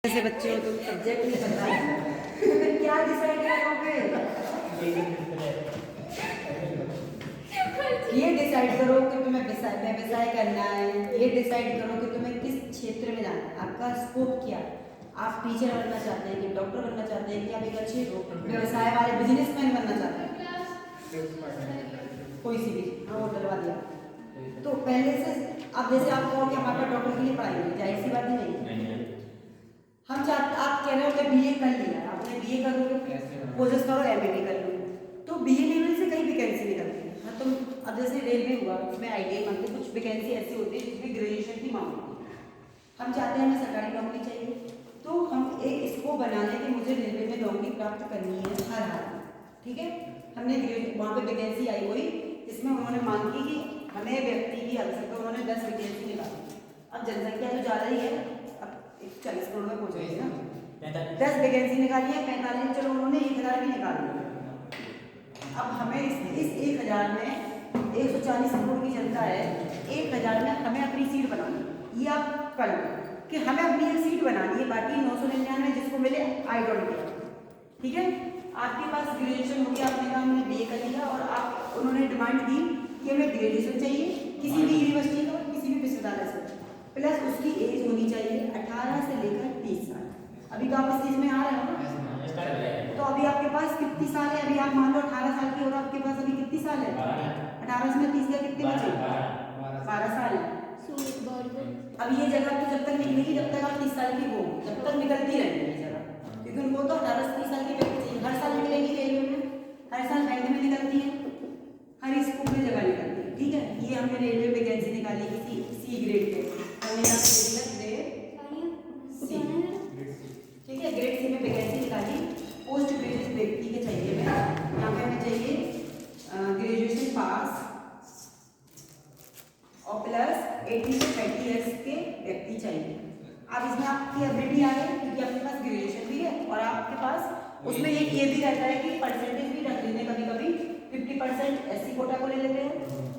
ऐसे बच्चे हो तुम सब्जेक्ट नहीं पता है क्या डिसाइड करोगे? ये डिसाइड करो कि तुम्हें व्यवसाय करना है, ये डिसाइड करो कि तुम्हें किस क्षेत्र में जाना है, आपका स्कोप क्या है। आप टीचर बनना चाहते हैं कि डॉक्टर बनना चाहते हैं कि आप एक अच्छे व्यवसाय वाले बिजनेसमैन बनना चाहते हैं, कोई सी भी। हाँ, वो डलवा दिया। तो पहले से अब जैसे आप कहो कि हमारा डॉक्टर के लिए पढ़ाई हुई, जाहिर सी बात नहीं। हम चाहते, आप कह रहे हो कि बीए कर लिया, आपने बीए करोगे, कोशिश करो एमए भी कर लो, तो बीए लेवल से कई वैकेंसी निकलती है। हाँ, तुम अब जैसे रेलवे हुआ, उसमें आईटीआई मांगते, कुछ वैकेंसी ऐसी होती है जिसमें ग्रेजुएशन की मांग होती है। हम चाहते हैं हमें सरकारी नौकरी चाहिए, तो हम एक इसको बना लें कि मुझे रेलवे में नौकरी प्राप्त करनी है हर हाल में, ठीक है। हमने वहाँ पे वैकेंसी आई हुई जिसमें उन्होंने मांग की कि हमें व्यक्ति की आवश्यकता, उन्होंने 10 वैकेंसी निकाली। अब जनसंख्या तो ज़्यादा ही है, अब 40 करोड़ में पहुँच गई ना, 10 वैकेंसी निकाली है, 45, चलो उन्होंने 1000 भी निकाल दिया। अब हमें इस 1000 में 140 करोड़ की जनता है, 1000 में हमें अपनी सीट बनानी, ये आप कर लो कि हमें अपनी एक सीट बनानी है, बाकी 999 जिसको मिले आई डोंट केयर, ठीक है। आपके पास ग्रेजुएशन हो गया, आपने कहा हमने बीए कर लिया, और आप उन्होंने डिमांड की कि हमें ग्रेजुएशन चाहिए किसी भी यूनिवर्सिटी का, किसी भी विश्वविद्यालय से, प्लस उसकी एज होनी चाहिए 18 से लेकर 30 साल। अभी तो आप इस एज में आ रहे हो ना, तो अभी आपके पास कितनी साल है? अभी आप मान लो 18 साल की, और आपके पास अभी कितनी साल है? 18 में 30 का कितने बचे? 12 साल है। अब ये जगह तो जब तक निकलेगी, जब तक आप 30 साल की हो, जब तक निकलती रहेगी ये जगह, क्योंकि उनको तो 18 से 30 साल की व्यक्ति चाहिए। हर साल निकलेगी रेलवे में, हर साल बैंक में निकलती है, हर स्कूल में जगह निकलती है, ठीक है। ये हमने रेलवे वैकेंसी निकाली किसी सी ग्रेड पे, हमने यहाँ पे ग्रेड सी, ठीक है, ग्रेड सी में वैकेंसी निकाली। पोस्ट ग्रेजुएट व्यक्ति के चाहिए, मैं यहाँ पे हमें चाहिए ग्रेजुएशन पास और प्लस 80 से 30 ईयर्स के व्यक्ति चाहिए। अब इसमें आपकी एबिलिटी आ गई, क्योंकि आपके पास ग्रेजुएशन भी है और आपके पास उसमें एक ये भी रहता है कि परसेंटेज भी रख लेते हैं, कभी कभी 50% एससी कोटा को ले लेते हैं,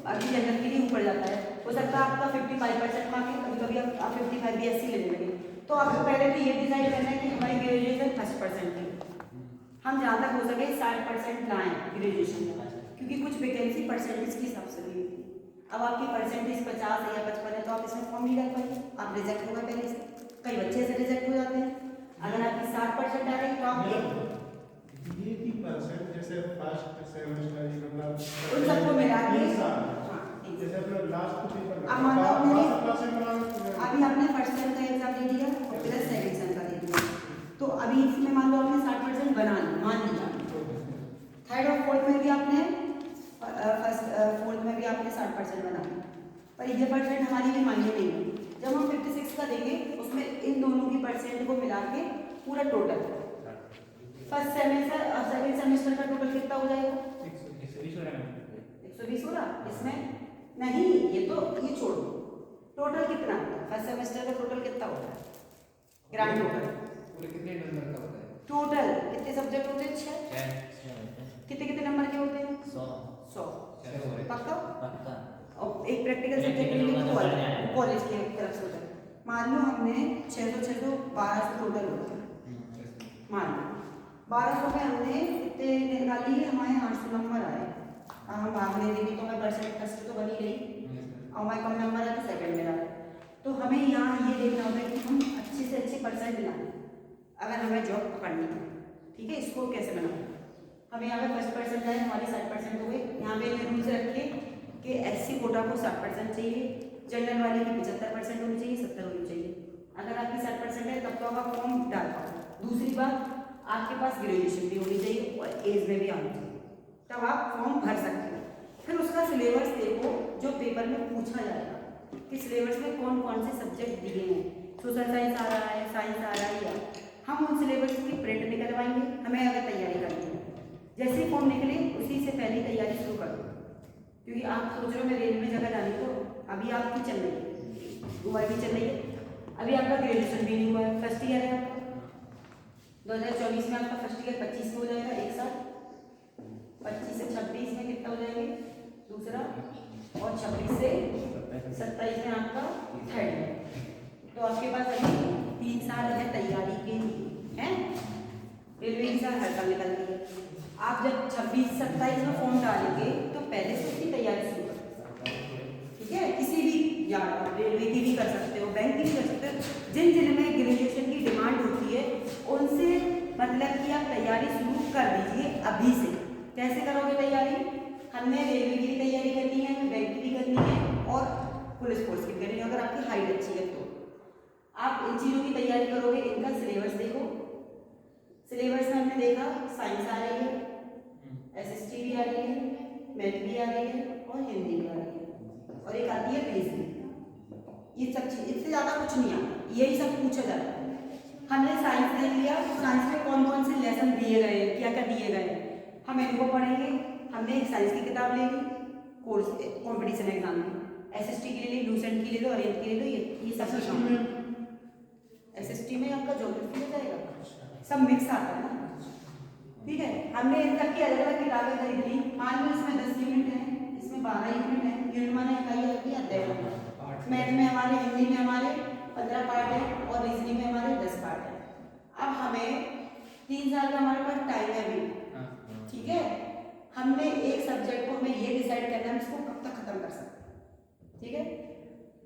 अभी जनरल के लिए ऊपर जाता है, हो सकता है आपका 55% मांगे, कभी कभी आप 55 भी एससी ले लेंगे। तो आपको पहले तो ये डिसाइड करना है कि हमारी ग्रेजुएशन 50% है, हम जहाँ तक हो सके 60% लाएँ ग्रेजुएशन में, क्योंकि कुछ वैकेंसी परसेंटेज के हिसाब से भी होती है। अब आपकी परसेंटेज 50 है या 55 है, तो आप इसमें फॉर्म नहीं डाल पाएंगे, आप रिजेक्ट होगा पहले से। कई बच्चे से रिजेक्ट हो जाते हैं। अगर आपकी 60% आ रही तो आप ये की परसेंट जैसे फर्स्ट सेमेस्टर मतलब उन सबको मिला के, जैसे अपना लास्ट पेपर अब मान लो अभी आपने फर्स्ट सेम का एग्जाम दे दिया और प्लस सेकंड सेम का दे दिया, तो अभी इसमें मान लो आपने 60% बना लिया, मान लिया। थर्ड और फोर्थ में भी आपने फोर्थ में भी आपने 60% बना लिया, पर ये परसेंट हमारी भी मायने नहीं है। जब हम 56 का देंगे, उसमें इन दोनों की परसेंट को मिला के पूरा टोटल फर्स्ट सेमेस्टर और सेकंड सेमेस्टर का टोटल कितना हो जाएगा? 120 हो रहा इसमें नहीं, ये छोड़ो, टोटल कितना होता है फर्स्ट सेमेस्टर का? टोटल कितना होता है ग्रांड टोटल? पूरे कितने नंबर का होता है? टोटल कितने सब्जेक्ट होते हैं? 6। कितने नंबर के होते हैं? 100। पक्का? और एक प्रैक्टिकल सब्जेक्ट कॉलेज की तरफ से होता है। मान लो हमने 600 1200 टोटल होता है, मान लो 1200 में हमने इतने निकाली, हमारे 800 नंबर आए, हम भागने देंगे तो हमारे परसेंट फर्स्ट तो बनी रही, और हमारे कम नंबर आए तो सेकंड में आए। तो हमें यहाँ ये देखना होता है कि हम अच्छे से अच्छे परसेंट लाएं अगर हमें जॉब पकड़नी है, ठीक है। इसको कैसे बनाओ? हमें यहाँ पे फर्स्ट परसेंट आए, हमारी 60% हो गई। यहाँ पे रूल्स रखिए कि एससी कोटा को 60% चाहिए, जनरल वाले की 75% होनी चाहिए, 70 होनी चाहिए। अगर आपकी 60% है तब तो आप फॉर्म डाल पाओ। दूसरी बात, आपके पास ग्रेजुएशन भी होनी चाहिए और एज में भी आनी चाहिए, तब आप फॉर्म भर सकते हैं। फिर उसका सिलेबस देखो जो पेपर में पूछा जाएगा कि सिलेबस में कौन कौन से सब्जेक्ट दिए हैं, सोशल साइंस आ रहा है, साइंस आ रहा है, या हम उन सिलेबस की प्रिंट निकलवाएंगे। हमें अगर तैयारी करनी है, जैसे फॉर्म निकले उसी से पहले तैयारी शुरू कर दो, क्योंकि आप सोच रहे हो मैं रेल में जगह डाली, तो अभी आपकी चल रही है, दुबई भी चल रही है, अभी आपका ग्रेजुएशन भी नहीं हुआ है, फर्स्ट ईयर है आपका, 2024 में आपका फर्स्ट ईयर 25 में हो जाएगा, एक साल 25 से 26 में कितना हो जाएंगे दूसरा, और 26 से 27 में आपका थर्ड ईयर। तो आपके पास अभी 3 साल है तैयारी के लिए, हैं? रेलवे एग्जाम हर साल निकलती है। आप जब 26-27 में फॉर्म डालेंगे तो पहले से उसकी तैयारी शुरू करें, ठीक है? किसी भी या रेलवे की भी कर सकते हो, बैंक की भी कर सकते हो। जिन जिन में ग्रेजुएशन की डिमांड होती है उनसे मतलब कि आप तैयारी शुरू कर दीजिए अभी से। कैसे करोगे तैयारी? हमने रेलवे की भी तैयारी करनी है, बैंक की भी करनी है और पुलिस फोर्स की भी करनी है। अगर आपकी हाइट अच्छी है तो आप इन चीज़ों की तैयारी करोगे। इनका सिलेबस देखो, सिलेबस में हमने देखा साइंस आ रही है, एसएसटी भी आ रही है, मैथ भी आ रही है और हिंदी भी आ रही है और एक आती है रीजनिंग। ये सब चीज, इससे ज़्यादा कुछ नहीं आता, यही सब पूछा जाता है। हमने साइंस देख लिया, साइंस में कौन कौन से लेसन दिए गए हैं, क्या क्या दिए गए हैं, हम इनको पढ़ेंगे। हमने एक साइंस की किताब ले ली कोर्स कॉम्पिटिशन एग्जाम में, एसएसटी के लिए लूसेंट की ले लो, ओरिएंट की ले लो, ये सब एसएसटी में आपका ज्योग्राफी हो जाएगा, सब मिक्स आता है ना, ठीक है? हमने इन सब की अलग अलग किताबें खरीद ली। मान लो इसमें 10 यूनिट है, इसमें 12 यूनिट है, यूनिट माने इकाई आती है अध्याय। मैथ में हमारे, हिंदी में हमारे 15 पार्ट है और रीजनिंग में हमारे 10 पार्ट है। अब हमें 3 साल का हमारे पास टाइम है अभी, ठीक है? हमने एक सब्जेक्ट को हमें ये डिसाइड करना है इसको कब तक खत्म कर सकते हैं, ठीक है?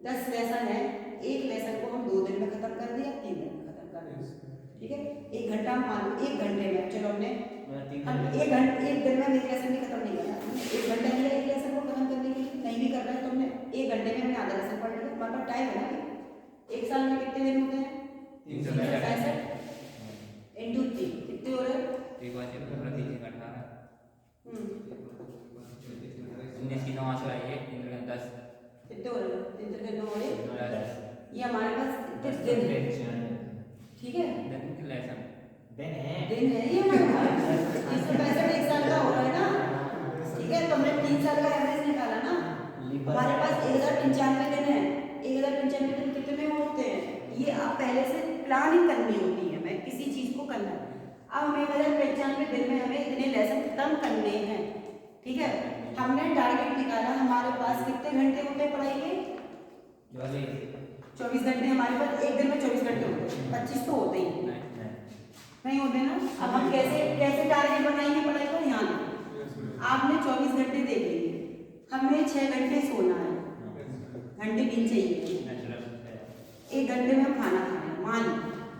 10 लेसन है, एक लेसन को हम 2 दिन में खत्म कर दिया, 3 दिन में खत्म कर दिया, ठीक है? 1 घंटा मान लो, 1 घंटे में चलो हमने हम 1 दिन में एक लेसन भी खत्म नहीं करना, हमने 1 घंटा लिया एक लेसन को खत्म करने के लिए। नहीं भी कर रहा है तो हमने 1 घंटे में हमने आधा लेसन पढ़ लिया। हमारे पास टाइम है ना, 1 साल में कितने दिन होते हैं? 365 इंटू 3 कितने हो रहे हैं? कितने हो रहे हैं? 3 3 9 हो रहे, ये हमारे पास कितने दिन है, ठीक है? दिन है ये हमारे पास 365 1 साल का हो रहा है ना, ठीक है? तो हमने 3 साल का एवरेज निकाला ना, हमारे पास 1095 दिन है। 1095 दिन कितने होते हैं? ये आप पहले से प्लानिंग करनी होती है, मैं किसी चीज को करना है। अब हमें 1095 दिन में हमें इतने लेसन खत्म करने हैं, ठीक है? हमने टारगेट निकाला, हमारे पास कितने घंटे होते हैं पढ़ाई के? 24 घंटे हमारे पास, एक दिन में 24 घंटे होते हैं, 25 तो होते ही नहीं होते ना। अब हम कैसे कैसे टारगेट बनाएंगे पढ़ाई का? यहाँ आपने 24 घंटे देख लिए, हमें 6 घंटे सोना है, घंटे नींद चाहिए, 1 घंटे में हम खाना खाएं, मान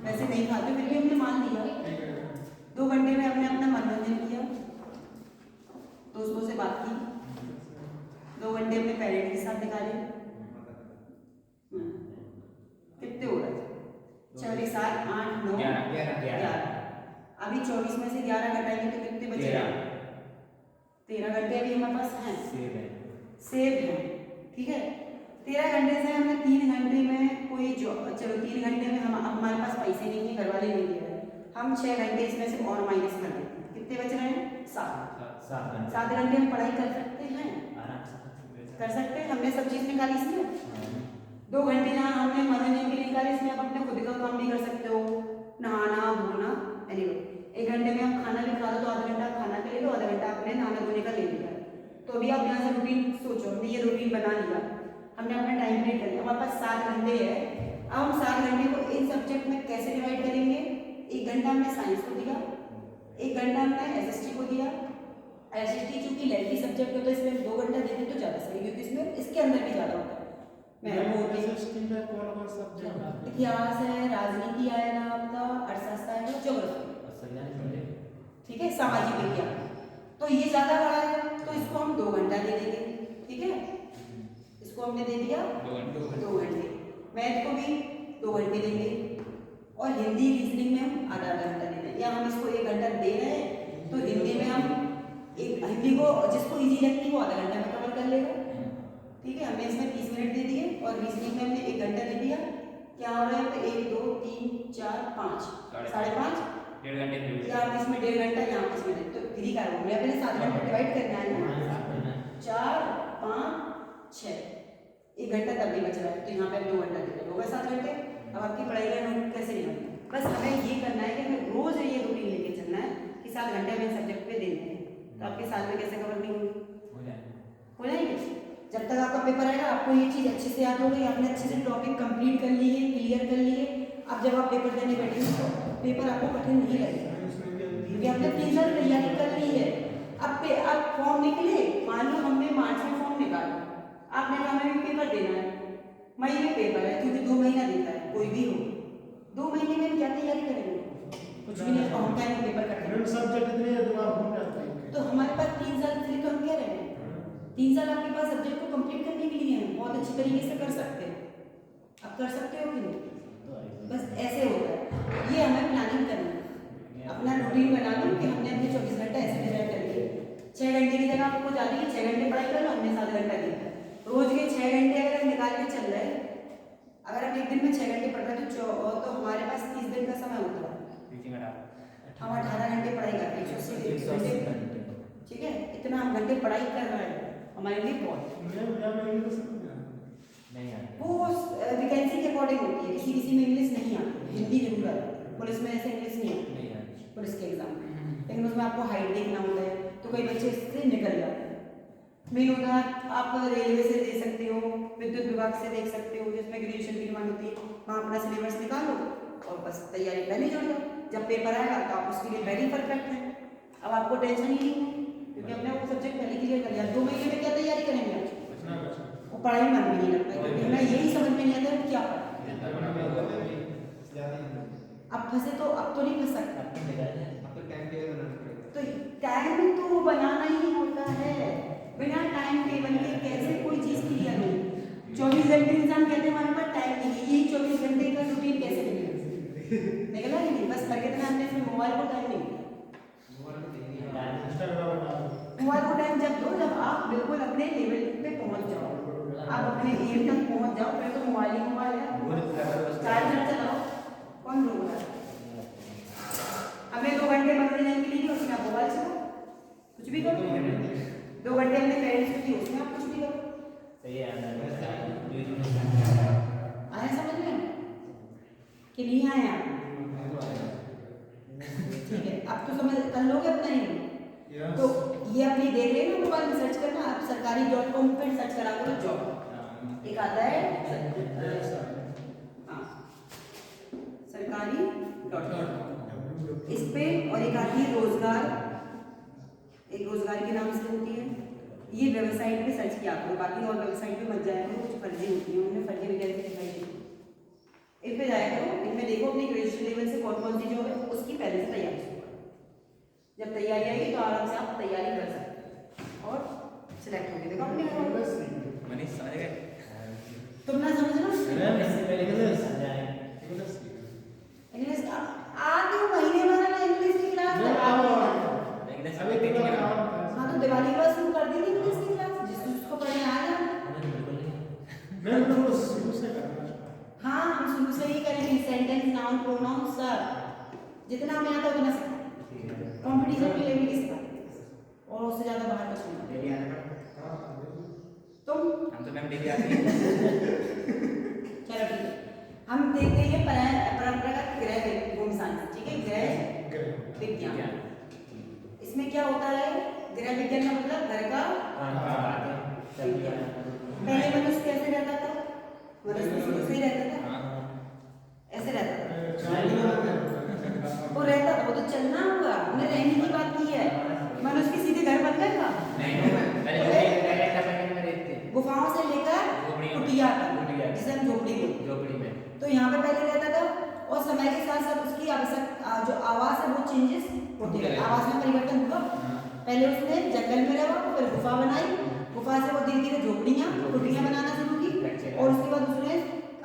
वैसे नहीं खाते फिर भी हमने मान लिया। 2 घंटे में हमने अपना मनोरंजन किया, दोस्तों से बात की, 2 घंटे अपने पेरेंट्स के साथ निकाले, कितने हो रहे थे? 6 7 8 9 11। अभी 24 में से 11 घटाएंगे तो कितने बचेगा? 13 घंटे अभी हमारे पास हैं, सेव है, ठीक है? 13 घंटे से हमने 3 घंटे में कोई चलो 3 घंटे में हम हमारे पास पैसे नहीं है, घर वाले नहीं दे रहे, हम 6 घंटे इसमें से और माइनस कर देते हैं, कितने बच रहे हैं? 7 घंटे हम पढ़ाई कर सकते हैं, कर सकते हैं। हमने सब चीज़ निकाली इसमें। 2 घंटे जहाँ हमने मनोरंजन के लिए निकाले, इसमें आप अपने खुद का काम भी कर सकते हो, नहाना धोना, एनीवे 1 घंटे में हम खाना भी खा लो तो आधा घंटा खाना के ले लो, आधा घंटा अपने नहाने धोने का ले लिया। तो अभी आप यहाँ से रूटीन सोचो, हमने ये रूटीन बना लिया, हमने अपना टाइम पीरियड कर लिया, हमारे पास 7 घंटे है। अब हम 7 घंटे को इन सब्जेक्ट में कैसे डिवाइड करेंगे? 1 घंटा हमने साइंस को दिया, 1 घंटा हमने एसएसटी को दिया। एसएसटी चूंकि लैंग्वेज सब्जेक्ट होता है इसमें 2 घंटा देते तो ज़्यादा सही, क्योंकि इसमें इसके अंदर भी ज़्यादा होता है। इतिहास है, राजनीति आएगा आपका, अर्थशास्त्र आएगा, ज्योग्राफी, ठीक है, सामाजिक विज्ञान, तो ये ज़्यादा बड़ा है तो इसको हम 2 घंटा दे देंगे, ठीक है? इसको हमने दे दिया 2 घंटे, मैथ को भी 2 घंटे देंगे और हिंदी रीजनिंग में हम आधा घंटा दे देंगे, या हम इसको 1 घंटा दे रहे हैं तो हिंदी में हम हिंदी को जिसको इजी लगती है वो आधा घंटा में कवर कर लेगा, ठीक है? हमने इसमें 30 मिनट दे दिए और रीजनिंग में हमने 1 घंटा दे दिया। क्या हो रहा है? तो 1 2 3 4 5 5.5 1.5 घंटे, यहाँ इसमें 1.5 घंटा, यहाँ इसमें तो 3 का हो गया। पहले 7 घंटे डिवाइड करना है ना, 4 5 6, 1 घंटा तब भी बच रहा है तो यहाँ पे 2 घंटा दे रहे होगा 7 घंटे। अब आपकी पढ़ाई का नोट कैसे नहीं होगी? बस हमें ये करना है कि हमें रोज ये रूटीन लेके चलना है कि 7 घंटे हमें सब्जेक्ट पे देने हैं, तो आपके साल में कैसे कवर नहीं होगी? हो जाएगी। जब तक आपका पेपर आएगा आपको ये चीज़ अच्छे से याद हो गई, आपने अच्छे से टॉपिक कंप्लीट कर ली है, क्लियर कर ली है, अब जब आप पेपर देने बैठेंगे तो पेपर आपको कठिन नहीं लगेगा, क्योंकि आपने 3 साल तैयारी कर ली है। अब फॉर्म निकले, मान लो हमने मार्च में फॉर्म निकाला, आपने कहा हमें पेपर देना है, मई में पेपर है, क्योंकि 2 महीना देता है कोई भी हो, 2 महीने में हम क्या तैयारी करेंगे? कुछ भी नहीं, हम टाइम पेपर कटेंगे। सब्जेक्ट इतने दिमाग घूम जाते हैं तो हमारे पास 3 साल, इसलिए तो हम कह रहे हैं 3 साल आपके पास सब्जेक्ट को कंप्लीट करने के लिए हैं, बहुत अच्छी तरीके से कर सकते हो। आप कर सकते हो कि नहीं? बस ऐसे होता है, ये हमें प्लानिंग करनी है, अपना रूटीन बना लो कि हमने अपने 24 घंटे ऐसे डिजाइन कर लिए। 6 घंटे की जगह आपको जाती है 6 घंटे पढ़ाई कर लो, हमने 7 घंटा दिया। रोज के 6 घंटे अगर हम निकाल के चल रहे हैं, अगर हम एक दिन में 6 घंटे पढ़ रहे हैं तो हमारे पास 30 दिन का समय होता है, हम 18 घंटे पढ़ाई करते हैं, 180 घंटे, ठीक है? इतना हम घंटे पढ़ाई कर रहे हैं, हमारे लिए बहुत वो वैकेंसी के अकॉर्डिंग होती है, किसी किसी में इंग्लिश नहीं आती, हिंदी जरूर आती है, पुलिस में ऐसे इंग्लिश नहीं आती पुलिस के एग्जाम में, लेकिन उसमें आपको हाइट देखना होता है, तो कई बच्चे इससे निकल जाते हैं। मेन होता है आप रेलवे से दे सकते हो, विद्युत विभाग से देख सकते हो, जिसमें ग्रेजुएशन की डिमांड होती है, वहाँ अपना सिलेबस निकालो और बस तैयारी पहले जोड़ दो, जब पेपर आएगा तो आप उसके लिए वेरी परफेक्ट है। अब आपको टेंशन ही नहीं है, क्योंकि हमने वो सब्जेक्ट पहले क्लियर कर लिया। 2 महीने में क्या तैयारी करेंगे आप? वो पढ़ाई मन भी नहीं लगता, क्योंकि हमें यही समझ में नहीं आता है क्या पढ़ा। अब फंसे तो अब तो नहीं फंस सकता, तो टाइम तो बनाना ही होता है, बिना टाइम टेबल के कैसे कोई चीज क्लियर हो? 24 घंटे इंसान कहते हैं हमारे पास टाइम नहीं है, यही 24 घंटे का रूटीन कैसे निकला ही नहीं, बस करके हमने इसमें मोबाइल को टाइम नहीं दिया। मोबाइल को टाइम जब दो जब आप बिल्कुल अपने लेवल पे पहुंच जाओ, आप अपने एम तक पहुंच जाओ, फिर तो मोबाइल ही मोबाइल है, चार्जर चलाओ, कौन रोक रहा है? हमें 2 घंटे मनोरंजन के लिए, उसमें आप मोबाइल चलाओ, कुछ भी करो। 2 घंटे हमने पेरेंट्स को दिए, उसमें आप कुछ भी करो। आया समझ में कि नहीं आया? ठीक है, अब तो समझ कर लोगे अपना ही। तो ये अपनी देख लेना, मोबाइल में सर्च करना, आप सरकारी.com पे सर्च करा करो जॉब, एक आता है सरकारी.com इस पे, और एक आती है रोजगार, एक रोजगार के नाम से होती है, ये वेबसाइट पे सर्च किया करो, बाकी और वेबसाइट पे मत जाया करो, कुछ फर्जी होती है, उन्होंने फर्जी वैकेंसी दिखाई देती है। इन पे जाया करो, इनमें देखो अपनी ग्रेजुएशन लेवल से कौन कौन सी जॉब है, उसकी पहले से तैयारी शुरू करो। जब तैयारी आएगी तो आराम से आप तैयारी कर सकते हैं और सिलेक्ट होंगे। देखो अपने तुम ना समझ लो इंग्लिश आगे महीने वाला ना इंग्लिश की क्लास हाँ तो दिवाली के बाद शुरू कर दी थी इंग्लिश की क्लास, जिसको पढ़ने आ जाए। हाँ हम शुरू से ही करेंगे, सेंटेंस नाउन प्रोनाउन सब जितना हमें आता है उतना सीखेंगे, कंपटीशन के लेवल की सिखाएंगे और उससे ज्यादा बाहर कुछ नहीं। तुम हम तो मैम डेली आते हैं। चलो ठीक है, हम देखते हैं परंपरागत गृह विज्ञान, ठीक है, गृह विज्ञान। इसमें क्या होता है? गृह विज्ञान का मतलब घर का पहले मनुष्य कैसे रहता था? मनुष्य शुरू से ही रहता था, ऐसे रहता था, वो रहता था, वो तो चलना होगा, उन्हें रहने की बात की है। मनुष्य के सीधे घर बन गए था, गुफाओं से लेकर कुटिया तक, जिसे हम झोपड़ी में, तो यहाँ पे पहले रहता था, और समय के साथ साथ उसकी आवश्यक जो आवास है वो चेंजेस होते गए, आवास में परिवर्तन हुआ। पहले उसने जंगल में रहा, फिर गुफा बनाई, गुफा से वो धीरे धीरे झोपड़ियाँ कुटियाँ बनाना शुरू की, और उसके बाद उसने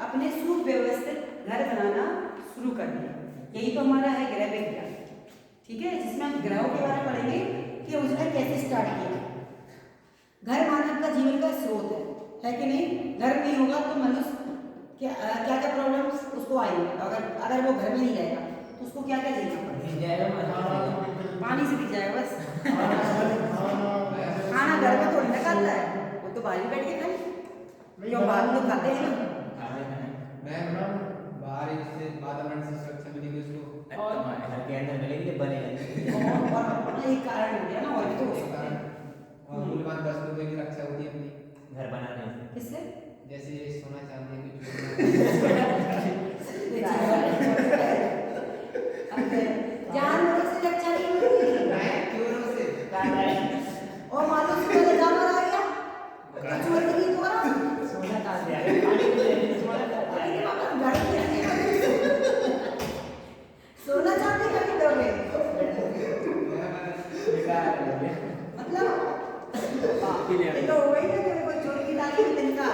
अपने सुव्यवस्थित घर बनाना शुरू कर दिया। यही तो हमारा है गृह विज्ञान, ठीक है, जिसमें हम ग्रहों के बारे में पढ़ेंगे कि उसने कैसे स्टार्ट किया। घर मानव का जीवन का स्रोत है कि नहीं? घर नहीं होगा तो मनुष्य क्या क्या प्रॉब्लम्स उसको आएंगे, अगर वो घर में नहीं रहेगा तो उसको क्या क्या झेलना पड़ेगा? पानी से गिर जाएगा बस। खाना घर में थोड़ी ना खाता है, वो तो बाहर ही बैठ के खाए, क्यों बाहर तो खाते हैं ना। बाहर इससे वातावरण से सुरक्षा मिलेगी उसको, और घर के अंदर मिलेगी बनेगा, और एक कारण हो गया ना, और भी तो हो सकता है। और मूल्यवान वस्तुओं की रक्षा होती है अपनी घर बनाने से। किससे? जैसे सोना चांदी कुछ जानवरों से रक्षा नहीं होती। नहीं चोरों से और मालूम से पहले जानवर आ गया तो चोर नहीं तो आ सोना कहाँ से आ गया? पानी में ले सोना कहाँ से आ गया? घर में सोना चांदी का दोगे बेकार है ये। मतलब ये तो वही ना कि कोई चोरी की तारीफ तिनका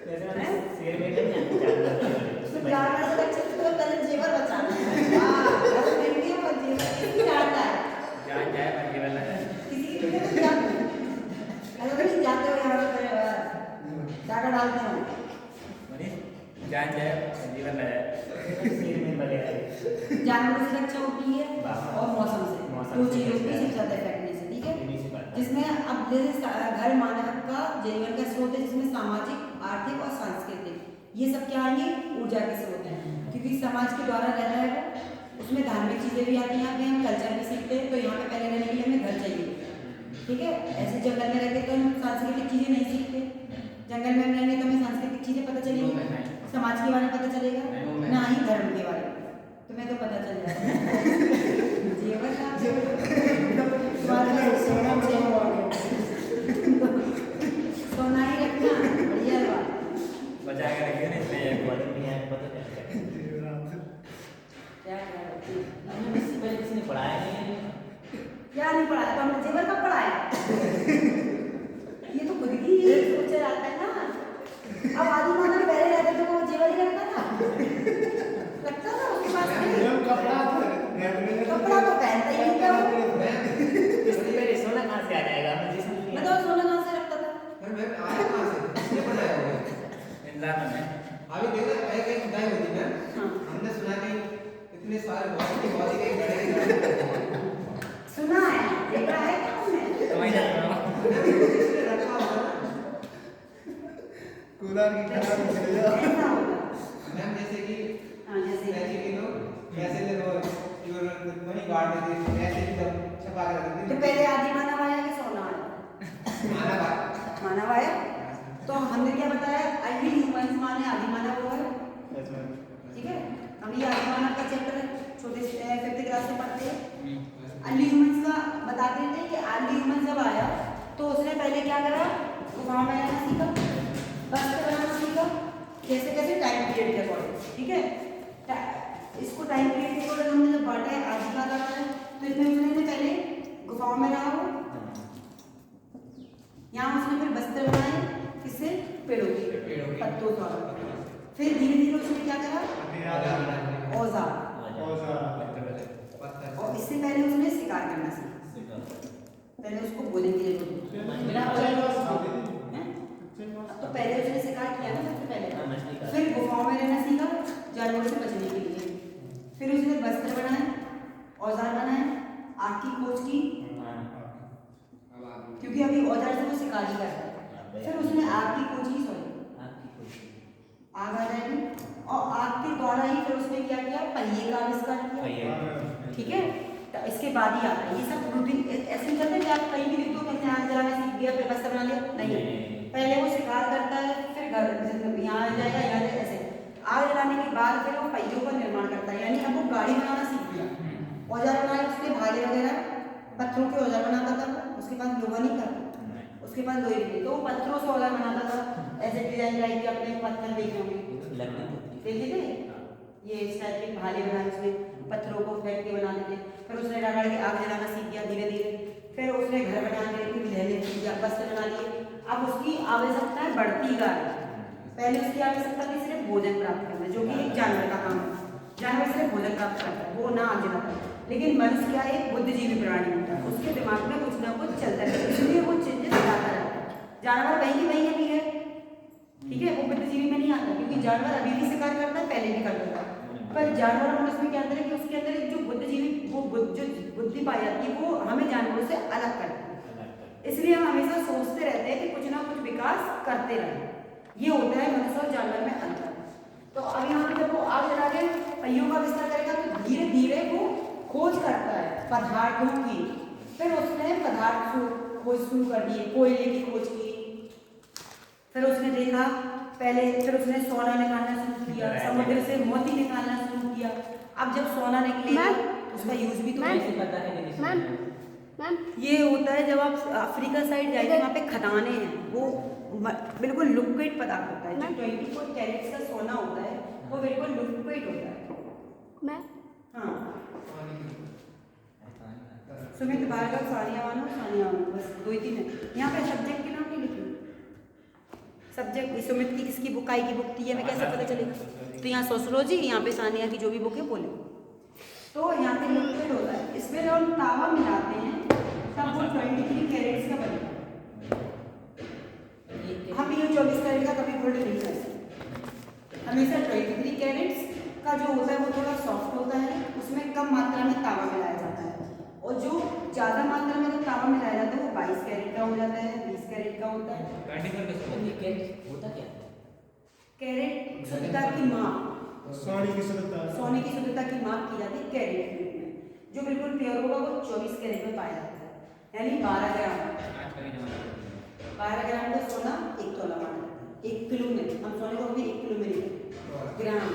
जैसे मैंने शेर में नहीं आती जानवर के बारे उसमें में। जानवर से रक्षा तो पहले जेवर बचाना है। वाह घर में नहीं है जेवर किसी जाता है जान जाए पर केवल है। किसी के लिए नहीं जाते अगर नहीं जाते हो यहाँ पर डाका डालते हो मनीष जान जाए जीवन न जाए। शेर में बले आए। जानवरों से रक्षा होती है वाह। और मौसम से मौसम दो से चीजों की रक्षा है। सबसे ज्यादा इफेक्ट नहीं से ठीक है इन्हीं से बात है। जिसमें अब जैसे घर मानव का जीवन का स्रोत है जिसमें सामाजिक आर्थिक और सांस्कृतिक ये सब क्या आएंगे ऊर्जा के स्रोत हैं क्योंकि समाज के द्वारा रह रहा है वो उसमें धार्मिक चीजें भी आती हैं यहाँ पे हम कल्चर भी सीखते हैं तो यहाँ पे पहले रहने के लिए हमें घर चाहिए ठीक है ऐसे जंगल में रहते तो हम सांस्कृतिक चीजें नहीं सीखते जंगल में हम रहेंगे तो हमें सांस्कृतिक चीजें पता चलेगी समाज के बारे में पता चलेगा ना ही धर्म के बारे में तुम्हें तो पता चल जाएगा जीवन का सोना ही रखना बढ़िया बात बचा के रखिए ना इसमें एक बात नहीं है पता चल क्या क्या हमने इससे पहले किसी ने पढ़ाया नहीं है। क्या नहीं पढ़ाया तो हमने जेवर कब पढ़ाया ये तो खुद की सोचा जाता है ना अब आदि मानव पहले रहते तो वो जेवर ही रखता था लगता था उसके पास ये कपड़ा कपड़ा तो पहनता ही नहीं था वो। इससे पहले सोना कहाँ से आ जाएगा? हमें जिसम नहीं बताओ सोना कहाँ से रखता था पर मैं आया कहाँ से ये बनाया हुआ है इंसान में अभी देखो एक एक गाय होती है हाँ। हमने सुना कि इतने सारे बहुत ही गड़े सुना है देखा है क्या हमने तो वही जाना होगा। इसने रखा होगा ना कूलर की तरह चले जाओ ऐसा होगा मैम जैसे कि हाँ जैसे पहले के लोग कैसे थे वो वही गाड़ देते थे ऐसे ही सब छपा कर रखते तो थे पहले आदि मानव आया कि सोना आया माना बात मानव आया तो हमने क्या बताया अर्ली ह्यूमंस माने आदि मानव हुआ है ठीक है हम ये आदि मानव का चैप्टर छोटे से 5th क्लास से पढ़ते हैं अर्ली ह्यूमंस का बताते थे कि अर्ली ह्यूमंस जब आया तो उसने पहले क्या करा गुफाओं में रहना सीखा वस्त्र बनाना सीखा कैसे कैसे टाइम पीरियड के अकॉर्डिंग ठीक है इसको टाइम पीरियड के अकॉर्डिंग हमने जब बांटा है आज का रहा है तो इसमें उसने पहले गुफाओं में रहा हो यहाँ उसने फिर वस्त्र बनाए किससे पेड़ों पेड़ों के के। पत्तों द्वारा फिर धीरे धीरे उसने क्या करा औजार और इससे पहले उसने शिकार करना सीखा पहले उसको भोजन की जरूरत है तो पहले उसने शिकार किया ना सबसे पहले फिर गुफाओं में रहना सीखा जानवरों से बचने के लिए फिर उसने वस्त्र बनाए औजार बनाए आग की खोज की क्योंकि अभी औजार से वो शिकार ही करता है फिर उसने आग की खोज की सॉरी आग आ जाएगी और आग के द्वारा ही फिर उसने क्या किया पहिए का आविष्कार किया ठीक है तो इसके बाद ही आता है ये सब रूटीन ऐसे नहीं चलते कि आप कहीं भी लिख दो कहते हैं आग जलाना सीख गया फिर वस्त्र बना लिया नहीं पहले वो शिकार करता है फिर घर यहाँ आ जाएगा यहाँ जाएगा ऐसे आग जलाने के बाद फिर वो पहियों का निर्माण करता है यानी अब वो गाड़ी बनाना सीख गया औजार बनाए उसके भाले वगैरह पत्थरों के औजार बनाता था उसके पास लोहा नहीं था उसके पास लोहे थे तो वो पत्थरों से औजार बनाता था ऐसे डिजाइन टाइप के अपने पत्थर देखे होंगे देखे थे ये इस टाइप के भाले बनाए उसने पत्थरों को फेंक के बनाते थे फिर उसने रगड़ के आग जलाना सीख गया धीरे धीरे फिर उसने घर बनाने की लहरें सीख गया वस्त्र बना लिए अब उसकी आवश्यकताएं बढ़ती जा रही पहले उसकी आवश्यकता थी सिर्फ भोजन प्राप्त करना जो कि एक जानवर का काम है जानवर सिर्फ भोजन प्राप्त करता है वो ना आग जलाता है लेकिन मनुष्य क्या है एक बुद्धिजीवी प्राणी होता है उसके दिमाग में कुछ ना कुछ चलता रहता है इसलिए वो चेंजेस लाता रहता है जानवर वहीं की वहीं अभी है ठीक है वो बुद्धिजीवी में नहीं आता क्योंकि जानवर अभी भी शिकार करता है पहले भी करता था पर जानवर और मनुष्य में क्या अंतर है कि उसके अंदर एक जो बुद्धिजीवी वो जो बुद्धि पाई जाती है वो हमें जानवरों से अलग करती है इसलिए हम हमेशा सोचते रहते हैं कि कुछ ना कुछ विकास करते रहें ये होता है मनुष्य और जानवर में अंतर तो अब यहाँ पे जब वो आग जला के पहियों का विस्तार करेगा तो धीरे धीरे वो खोज करता है पदार्थों की फिर उसने पदार्थ खोज शुरू कर दी कोयले की खोज की फिर उसने देखा पहले फिर उसने सोना निकालना शुरू किया समुद्र से मोती निकालना शुरू किया अब जब सोना निकलेगा मैम, तो उसका यूज भी तो मैम, कैसे पता है कि नहीं मैम सुना मैम ये होता है जब आप अफ्रीका साइड जाएंगे वहाँ पे खदानें हैं, वो बिल्कुल लिक्विड पदार्थ होता है। जो मैम। 24 कैरेट्स का सोना होता है वो बिल्कुल लिक्विड होता है। मैम हाँ सुमित भार्गव, सानिया बानो, सानिया बानो, बस 2 ही 3 है। यहाँ पे सब्जेक्ट के नाम नहीं लिखे, सब्जेक्ट सुमित की किसकी बुक आई की बुक थी हमें कैसे पता चलेगा? तो यहाँ सोशियोलॉजी, यहाँ पे सानिया की जो भी बुक है बोले। तो यहाँ पे लिक्विड होता है, इसमें जब हम तावा मिलाते हैं तब वो 23 कैरेट्स का बनता है। हम ये 24 कैरेट का कभी गोल्ड नहीं करते, हमेशा 23 कैरेट्स का जो होता है वो थोड़ा सॉफ्ट होता है, उसमें कम मात्रा में तावा मिलाया जाता है। और जो ज़्यादा मात्रा में जो तावा मिलाया जाता है वो 22 कैरेट का हो जाता है, 20 कैरेट का होता है। होता क्या कैरेट शुद्धता की माप, सोने की शुद्धता, सोने की शुद्धता की माप की जाती है कैरेट के रूप में। जो बिल्कुल प्योर होगा वो 24 कैरेट में पाया जाता है, यानी 12 ग्राम। 12 ग्राम का सोना 1 तोला माना जाता है। 1 किलो में, हम सोने को अभी 1 किलो में नहीं, ग्राम।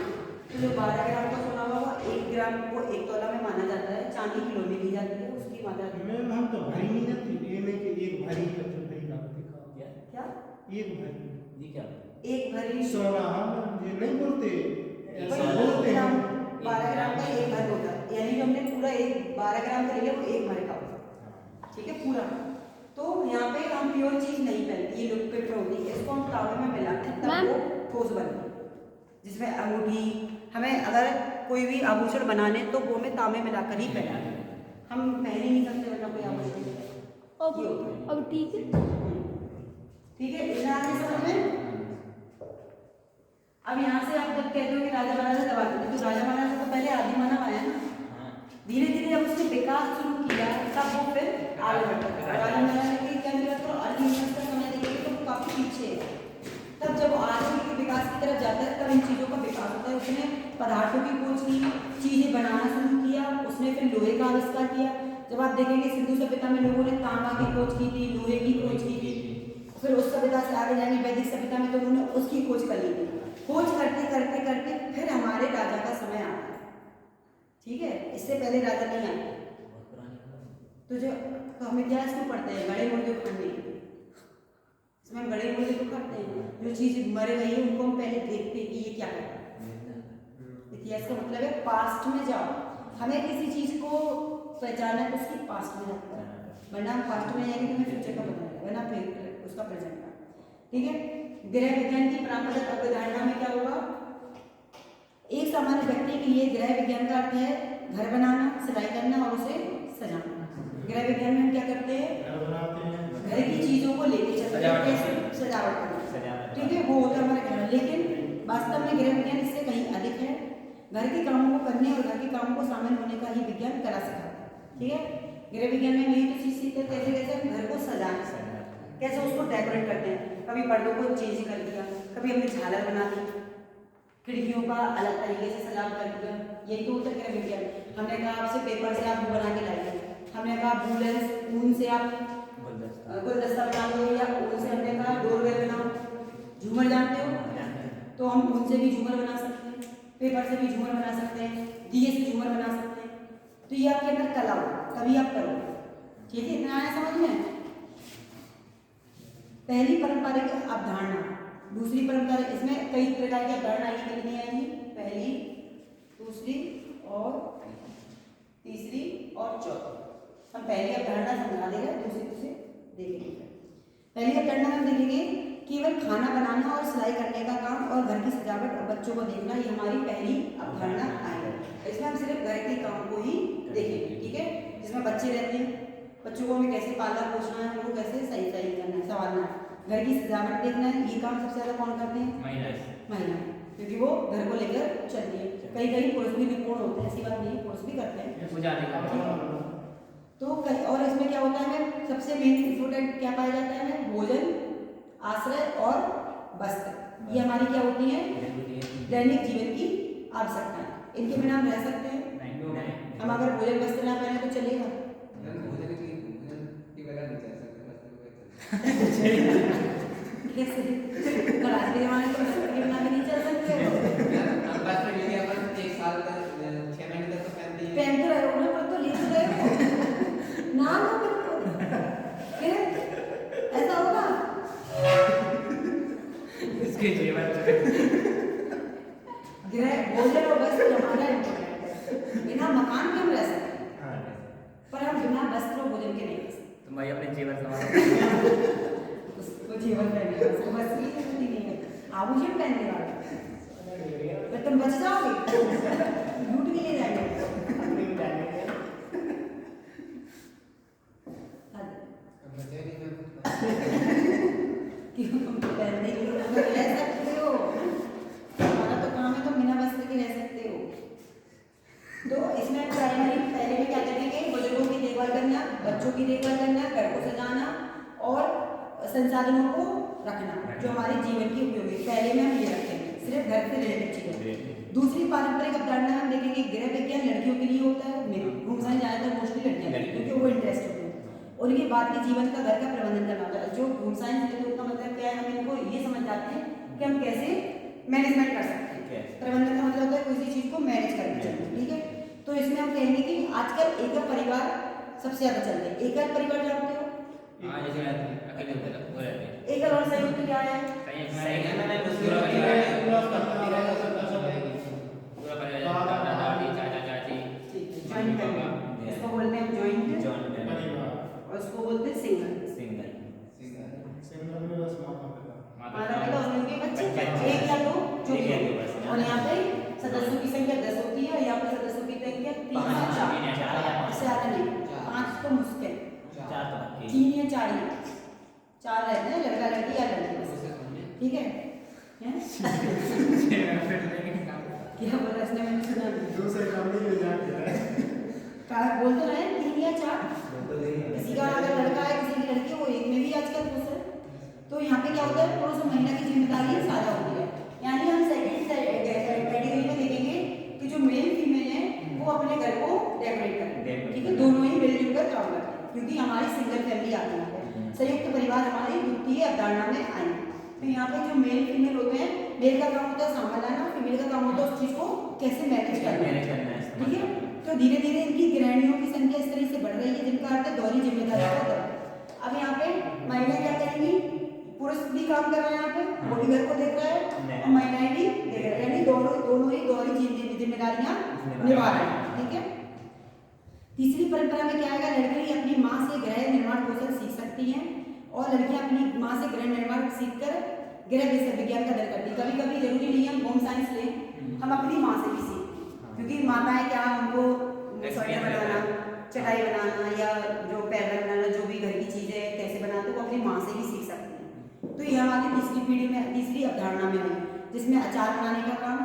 तो जो 12 ग्राम का सोना होगा वो 1 ग्राम को 1 तोला में माना जाता है। चांदी किलो में ली जाती है, उसकी मात्रा मैम हम तो भारी नहीं जाती, ये नहीं कि एक भारी का जो भारी का दिखा क्या क्या एक भारी ये क्या एक भरी सोना, हम ये नहीं बोलते, ऐसा वही बोलते ग्राम, हैं 12 ग्राम का 1 भर होता है, यानी जो हमने पूरा 12 ग्राम का लिया वो 1 भर का होता है, ठीक है पूरा। तो यहाँ पे हम प्योर चीज नहीं पहनते, ये लिक्विड में होती है, इसको हम तावे में मिलाते हैं तब वो ठोस बनती है। जिसमें अंगूठी, हमें अगर कोई भी आभूषण बनाने तो वो हमें तांबे मिलाकर ही पहनाते हैं, हम पहन ही नहीं सकते वरना कोई आभूषण। अब ठीक है। ठीक है, इतना आगे समझ में। अब यहाँ से आप जब कहते हो कि राजा महाराजा दबा देते, तो राजा महाराजा तो पहले आदि मानव आया ना, धीरे धीरे जब उसने विकास शुरू किया तब वो फिर आगे बढ़ता है। राजा महाराजा के क्या मिला तो अर्ली का समय देखेंगे तो काफी पीछे है। तब जब आगे के विकास की तरफ जाता है तब इन चीज़ों का विकास होता है। उसने पदार्थों की खोज की, चीज़ें बनाना शुरू किया, उसने फिर लोहे का आविष्कार किया। जब आप देखेंगे सिंधु सभ्यता में लोगों ने तांबा की खोज की थी, लोहे की खोज की थी, फिर उस सभ्यता से आगे जाएंगे वैदिक सभ्यता में तो उन्होंने उसकी खोज कर ली थी। खोज करते करते करते फिर हमारे राजा का समय आता है, ठीक है, इससे पहले राजा नहीं आते। तो हमें क्या इसको पढ़ते हैं, बड़े मुर्गे खाने, इसमें हम बड़े मुर्गे तो खाते हैं, जो चीज़ मर गई है उनको हम पहले देखते हैं कि ये क्या है। इतिहास का मतलब है पास्ट में जाओ, हमें किसी चीज़ को पहचाना है तो उसकी पास्ट में जाता है, वरना हम पास्ट में जाएंगे तो हमें फ्यूचर का पता है, वरना फिर उसका प्रेजेंट का। ठीक है, गृह विज्ञान की परंपरागत अवधारणा में क्या होगा, एक सामान्य व्यक्ति के लिए गृह विज्ञान का अर्थ है घर बनाना, सिलाई करना और उसे सजाना। गृह विज्ञान में हम क्या करते हैं, घर की चीजों को लेके चलते हैं, कैसे सजावट करना, ठीक है, वो होता है हमारा घर। लेकिन वास्तव में गृह विज्ञान इससे कहीं अधिक है। घर के कामों को करने और घर के कामों को शामिल होने का ही विज्ञान करा सकता है। ठीक है, गृह विज्ञान में यही तो चीज सीखते हैं, कैसे कैसे हम घर को सजाना, कैसे उसको डेकोरेट करते हैं। कभी पर्दों को चेंज कर दिया, कभी हमने झालर बना दी, खिड़कियों का अलग तरीके से सजावट कर दिया, यही तो होता है गृह विज्ञान। हमने कहा आपसे पेपर से आप वो बना के लाइए, हमने कहा वूलन ऊन से आप गुलदस्ता बना दो, या ऊन से हमने कहा डोरवेल बनाओ। झूमर जानते हो, तो हम ऊन से भी झूमर बना सकते हैं, पेपर से भी झूमर बना सकते हैं, दिए से झूमर बना सकते हैं। तो ये आपके अंदर कला हो, तभी आप करो। ठीक है, इतना आया समझ में। पहली पारंपरिक अवधारणा, दूसरी परंपरा, इसमें कई प्रकार की अवधारणा आएगी, कितनी आएंगी, पहली, दूसरी और तीसरी और चौथी। हम पहली अवधारणा समझा देगा, दूसरी दूसरी देखेंगे। पहली अवधारणा हम देखेंगे केवल खाना बनाना और सिलाई करने का काम और घर की सजावट और बच्चों को देखना, ये हमारी पहली अवधारणा आएगी। इसमें हम सिर्फ घर के काम को ही देखेंगे, ठीक है, जिसमें बच्चे रहते हैं, बच्चों को हमें कैसे पालना पोषना है, उनको कैसे सही करना है, संभालना है, घर की सजावट देखना है। ये काम सबसे ज्यादा कौन करते हैं, महिला, क्योंकि वो घर को लेकर चलती है। कई कई पुरुष भी निपुण होते हैं, ऐसी बात नहीं है, पुरुष भी करते हैं। तो और इसमें क्या होता है, हमें सबसे मेन इंपोर्टेंट क्या पाया जाता है, हमें भोजन, आश्रय और वस्त्र, ये हमारी क्या होती है, दैनिक जीवन की आवश्यकताएं। इनके बिना हम रह सकते हैं, हम अगर भोजन वस्त्र ना पहने तो चलेगा। कैसे आज के जमाने में वस्त्र के बिना भी नहीं चल सकते। एक साल 6 पहन तो रहे हो ना, पर तो ले तो रहे हो ना लो बिल्कुल, फिर ऐसा होगा। इसके जीवन गृह भोजन और वस्त्र हमारा इम्पोर्टेंट है। बिना मकान के हम रह सकते हैं, हाँ पर हम बिना वस्त्र और भोजन के नहीं रह सकते। तुम भाई अपने जीवन संभालो। उसको जीवन पहनने का, उसको वस्त्र की जरूरत ही नहीं है, आभूषण पहनने वाला पर तुम बच जाओगे, लूट के ले जाएंगे। क्यों तुम पहनने के लिए तो रह सकते हो, हमारा तो काम है, तुम बिना वस्त्र के रह सकते हो। तो इसमें प्राइमरी पहले में क्या करेंगे, बुजुर्गों की देखभाल करना, बच्चों की देखभाल करना, घर को सजाना और संसाधनों को रखना जो हमारे जीवन की उपयोगी, पहले में हम ये रखेंगे, सिर्फ घर से रिलेटेड चीजें। दूसरी पारंपरिक अवधारणा हम देखेंगे, गृह विज्ञान लड़कियों के लिए होता है, घूम साइंस ज्यादातर मोस्टली लड़कियां करती हैं, क्योंकि वो इंटरेस्ट होते हैं। और ये बात के जीवन का घर का प्रबंधन करना होता है। जो घूम साइंस लेते हैं उसका मतलब क्या है, हम इनको ये समझ जाते हैं कि हम कैसे मैनेजमेंट कर सकते हैं। प्रबंधन का मतलब होता है किसी चीज को मैनेज करना चाहिए, ठीक है। तो इसमें हम कहेंगे कि आजकल एकल परिवार सबसे ज्यादा चल रहे हैं। एकल परिवार जानते हो? हाँ जैसे अकेले होते हैं वो रहते हैं। एकल और संयुक्त क्या है? संयुक्त मैंने पूरा परिवार है, पूरा परिवार दादा दादी चाचा चाची ज्वाइंट फैमिली, इसको बोलते हैं ज्वाइंट, जॉइंट फैमिली और इसको बोलते हैं सिंगल। सिंगल माता पिता और उनके बच्चे एक या दो जो भी हो। और यहाँ पे सदस्यों की संख्या 10 होती है, यहाँ पे सदस्यों की संख्या 3 या 4, इससे ज्यादा नहीं, 5 तो मुश्किल, 3 या 4 ही, 4 रहते हैं, लड़का लड़की या लड़की बस, ठीक है। क्या बोला इसने, मैंने सुना नहीं। कार बोल तो रहे हैं 3 या 4, किसी का अगर लड़का है किसी की लड़की, वो एक में भी आजकल खुश है। तो यहाँ पे क्या होता है, पुरुष और महिला की जिम्मेदारी साझा होती है। यानी हम सेकंड कैटेगरी में देखेंगे कि जो मेल फीमेल है वो अपने घर को डेकोरेट करें, ठीक है, दोनों ही मिलजुल कर काम करते हैं, क्योंकि हमारी सिंगल फैमिली आती है, संयुक्त परिवार हमारी द्वितीय अवधारणा में आई। तो यहाँ पे जो मेल फीमेल होते हैं, मेल का काम होता है संभालना, फीमेल का काम होता है उस चीज को कैसे मैनेज करना है, ठीक है। तो धीरे धीरे इनकी गृहिणियों की संख्या इस तरह से बढ़ रही है, जिनका अर्थ है दोहरी जिम्मेदारी का दबाव। अब यहाँ पे महिलाएं क्या करेंगी, पुरुष भी काम कर रहा है यहाँ पे, वो भी घर को देख रहा है और महिलाएं भी देख रही है, यानी दोनों ही दोहरी जिम्मेदारियां निभा रहे हैं, ठीक है। तीसरी परंपरा में क्या आएगा, लड़कियां अपनी माँ से गृह निर्माण कौशल सीख सकती हैं और लड़कियां अपनी माँ से गृह निर्माण सीखकर गृह विज्ञान का दर करती है। कभी कभी जरूरी नहीं है हम होम साइंस लें, हम अपनी माँ से भी सीखें, क्योंकि माताएं क्या हमको स्वेटर बनाना, चटाई बनाना या जो पैदल बनाना, जो भी घर की चीजें कैसे बनाते वो अपनी माँ से भी सीख सकती हैं। तो ये हमारी तीसरी पीढ़ी में, तीसरी अवधारणा में है, जिसमें अचार बनाने का काम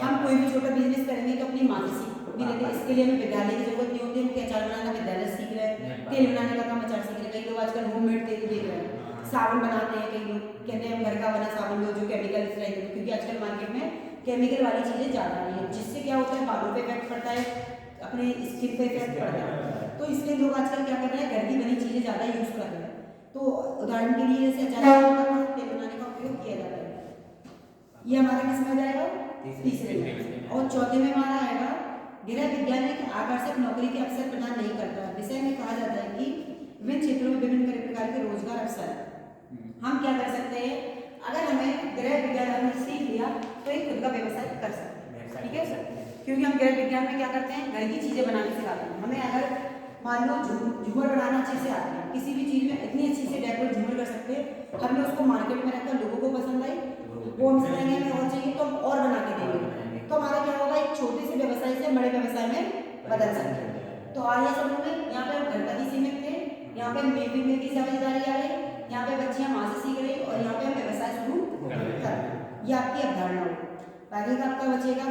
हम कोई भी छोटा बिजनेस करेंगे तो अपनी माँ से सीख भी लेते हैं। इसके लिए हमें विद्यालय की जरूरत नहीं होती, हम अचार बनाना विद्यालय सीख रहे हैं, तेल बनाने का काम अचार सीख रहे हैं। कई लोग आजकल होममेड तेल देख रहे हैं, साबुन बनाते हैं, कई लोग कहते हैं हम घर का बना साबुन लो जो केमिकल रहेंगे, क्योंकि आजकल मार्केट में केमिकल वाली चीजें ज्यादा आ रही है, जिससे क्या होता है बालों पे इफेक्ट पड़ता है, अपने स्किन पे इफेक्ट पड़ता है। तो इसलिए लोग आजकल क्या कर रहे हैं, घर की बनी चीजें ज्यादा यूज कर रहे हैं। तो उदाहरण के लिए जैसे अचार तेल बनाने का उपयोग किया जाता है। ये हमारा किस में जाएगा, तीसरे में। और चौथे में हमारा आएगा गृह विज्ञान एक आकर्षक नौकरी के अवसर प्रदान नहीं करता। विषय में कहा जाता है कि विभिन्न क्षेत्रों में विभिन्न प्रकार के रोजगार अवसर हम क्या कर सकते हैं, अगर हमें गृह विज्ञान हमने सीख लिया तो एक खुद का व्यवसाय कर सकते हैं, ठीक है। क्योंकि हम गृह विज्ञान में क्या करते हैं, घर की चीजें बनाने सिखाते हैं। हमें अगर मान लो झूमर बनाना अच्छे से आता है, किसी भी चीज में इतनी अच्छी से डेकोरेट झूमर कर सकते हैं, हमने उसको मार्केट में रखा, लोगों को पसंद आई, वो हमसे कहेंगे हमें और चाहिए तो हम और बना के देंगे, तो हमारा क्या होगा, एक छोटे से व्यवसाय से बड़े व्यवसाय में बदल सकते हैं। तो आइए समझ में, यहाँ पे हम घर तक ही सीमित थे, यहाँ पे मेल फीमेल की समझदारी आ रही, यहाँ पे बच्चियां माँ से सीख रही और यहाँ पे हम व्यवसाय शुरू कर रहे हैं। ये आपकी अवधारणा हो, बाकी का आपका बचेगा